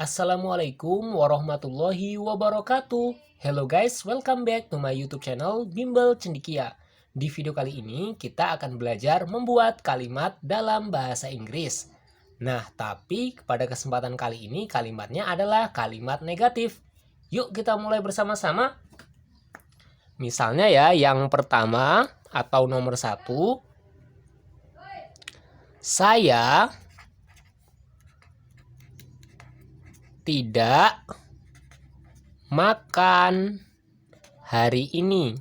Assalamualaikum warahmatullahi wabarakatuh. Hello guys, welcome back to my YouTube channel Bimbel Cendikia. Di video kali ini kita akan belajar membuat kalimat dalam bahasa Inggris. Nah, tapi pada kesempatan kali ini kalimatnya adalah kalimat negatif. Yuk kita mulai bersama-sama. Misalnya ya, yang pertama atau nomor 1, saya tidak makan hari ini.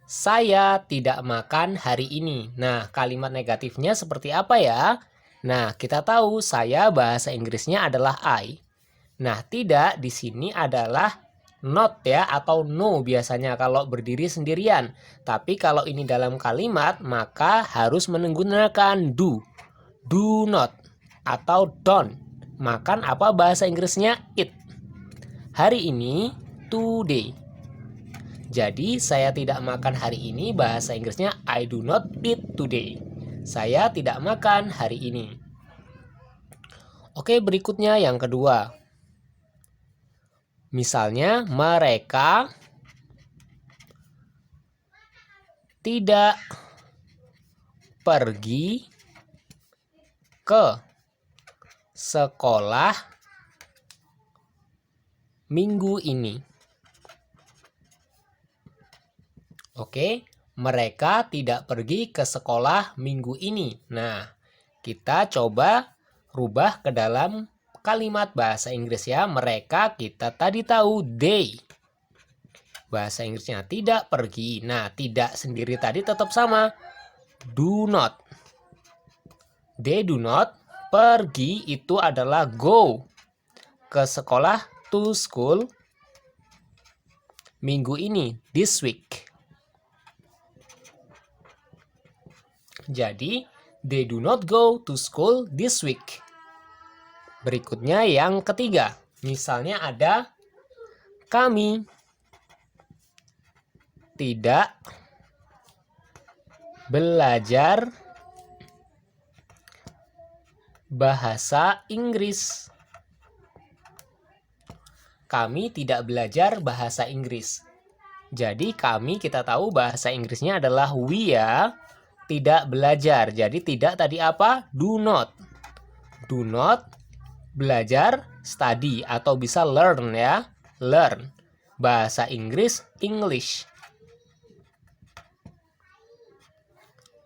Saya tidak makan hari ini. Nah, kalimat negatifnya seperti apa ya? Nah, kita tahu saya bahasa Inggrisnya adalah I. Nah, tidak di sini adalah not ya, atau no biasanya kalau berdiri sendirian. Tapi kalau ini dalam kalimat maka harus menggunakan do. Do not atau don't. Makan apa bahasa Inggrisnya? Eat. Hari ini, today. Jadi saya tidak makan hari ini bahasa Inggrisnya I do not eat today. Saya tidak makan hari ini. Oke, berikutnya yang kedua. Misalnya mereka tidak pergi ke sekolah minggu ini. Oke, mereka tidak pergi ke sekolah minggu ini. Nah, kita coba rubah ke dalam kalimat bahasa Inggris ya. Mereka kita tadi tahu they. Bahasa Inggrisnya tidak pergi. Nah, tidak sendiri tadi tetap sama. Do not. They do not. Pergi itu adalah go. Ke sekolah, to school. Minggu ini, this week. Jadi, they do not go to school this week. Berikutnya yang ketiga. Misalnya ada kami tidak belajar bahasa Inggris. Kami tidak belajar bahasa Inggris. Jadi kami kita tahu bahasa Inggrisnya adalah we ya. Tidak belajar. Jadi tidak tadi apa? Do not. Do not belajar study atau bisa learn ya. Learn. Bahasa Inggris English.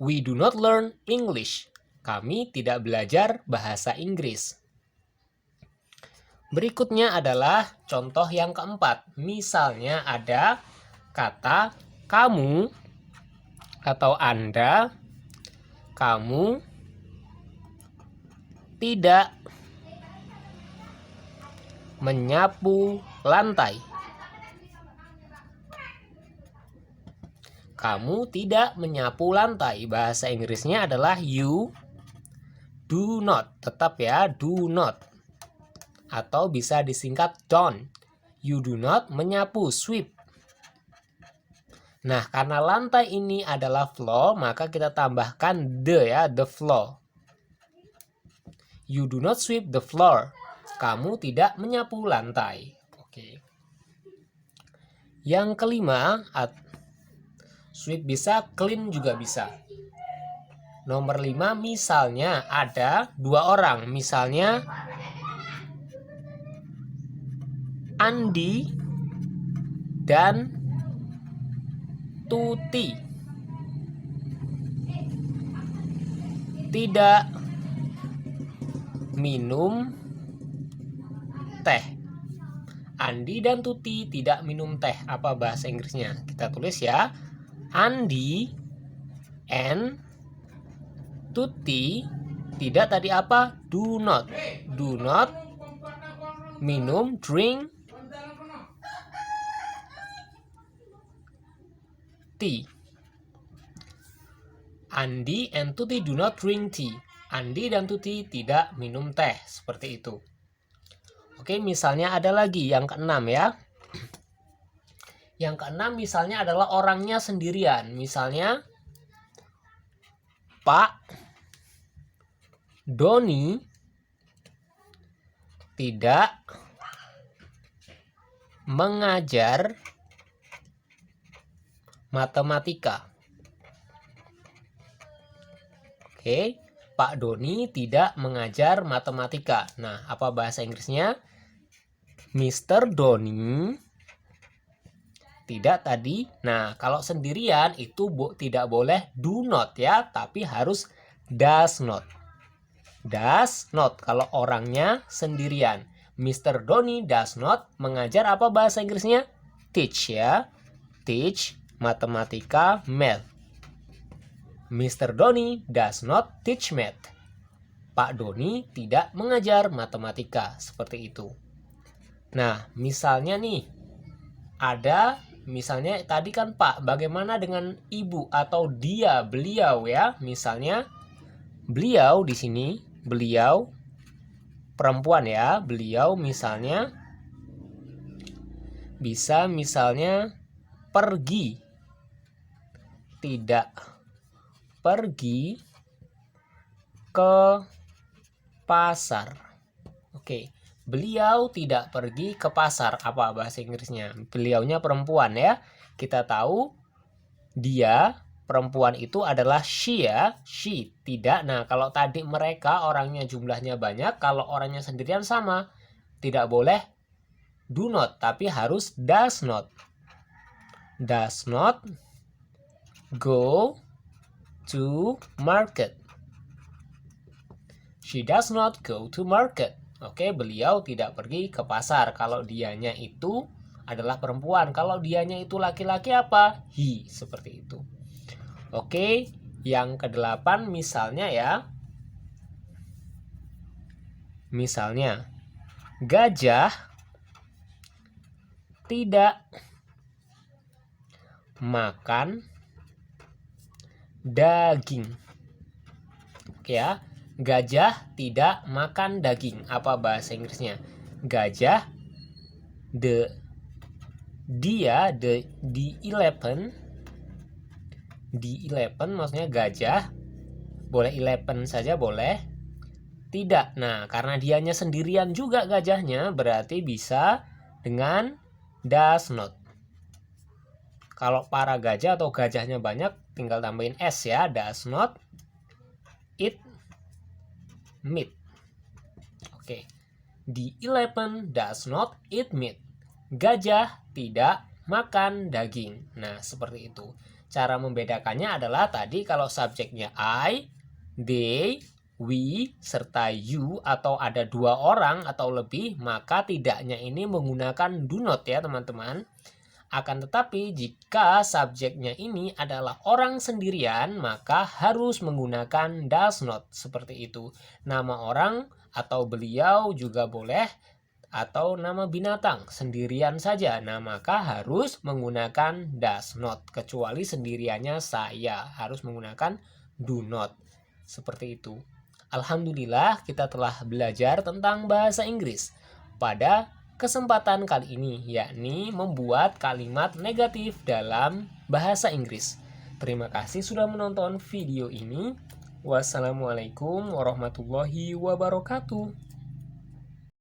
We do not learn English. Kami tidak belajar bahasa Inggris. Berikutnya adalah contoh yang keempat. Misalnya ada kata kamu atau Anda, kamu tidak menyapu lantai. Kamu tidak menyapu lantai. Bahasa Inggrisnya adalah you do not. Tetap ya, do not. Atau bisa disingkat don't. You do not menyapu, sweep. Nah, karena lantai ini adalah floor, maka kita tambahkan the ya, the floor. You do not sweep the floor. Kamu tidak menyapu lantai. Oke. Yang kelima, sweep bisa, clean juga bisa. Nomor 5, misalnya ada dua orang. Misalnya Andi dan Tuti tidak minum teh. Andi dan Tuti tidak minum teh. Apa bahasa Inggrisnya? Kita tulis ya. Andi and Tuti tidak tadi apa? Do not. Do not minum, drink tea. Andi and Tuti do not drink tea. Andi dan Tuti tidak minum teh. Seperti itu. Oke, misalnya ada lagi yang keenam ya. Yang keenam misalnya adalah orangnya sendirian. Misalnya Pak Doni tidak mengajar matematika. Oke, Pak Doni tidak mengajar matematika. Nah, apa bahasa Inggrisnya? Mr. Doni tidak tadi. Nah, kalau sendirian itu tidak boleh do not ya, tapi harus does not. Does not kalau orangnya sendirian. Mr. Doni does not mengajar apa bahasa Inggrisnya? Teach ya. Teach matematika, math. Mr. Doni does not teach math. Pak Doni tidak mengajar matematika. Seperti itu. Nah, misalnya nih, ada misalnya tadi kan Pak, bagaimana dengan ibu atau dia, beliau ya? Misalnya beliau di sini, beliau perempuan ya, beliau misalnya bisa misalnya pergi, tidak pergi ke pasar. Oke, beliau tidak pergi ke pasar. Apa bahasa Inggrisnya? Beliaunya perempuan ya. Kita tahu dia perempuan itu adalah she ya. She tidak. Nah, kalau tadi mereka orangnya jumlahnya banyak, kalau orangnya sendirian sama. Tidak boleh do not, tapi harus does not. Does not go to market. She does not go to market. Oke, beliau tidak pergi ke pasar. Kalau dianya itu adalah perempuan. Kalau dianya itu laki-laki apa? He. Seperti itu. Oke, yang ke-8 misalnya ya. Misalnya, gajah tidak makan daging. Oke ya. Gajah tidak makan daging. Apa bahasa Inggrisnya? Gajah the 11 maksudnya gajah. Boleh 11 saja boleh. Tidak. Nah, karena dianya sendirian juga gajahnya, berarti bisa dengan does not. Kalau para gajah atau gajahnya banyak, tinggal tambahin s ya. Does not eat meat. Oke. The 11 does not eat meat. Gajah tidak makan daging. Nah, seperti itu. Cara membedakannya adalah tadi kalau subjeknya I, they, we, serta you atau ada 2 orang atau lebih, maka tidaknya ini menggunakan do not ya teman-teman. Akan tetapi jika subjeknya ini adalah orang sendirian, maka harus menggunakan does not. Seperti itu. Nama orang atau beliau juga boleh, atau nama binatang sendirian saja. Nah, maka harus menggunakan does not. Kecuali sendiriannya saya, harus menggunakan do not. Seperti itu. Alhamdulillah kita telah belajar tentang bahasa Inggris pada kesempatan kali ini, yakni membuat kalimat negatif dalam bahasa Inggris. Terima kasih sudah menonton video ini. Wassalamualaikum warahmatullahi wabarakatuh.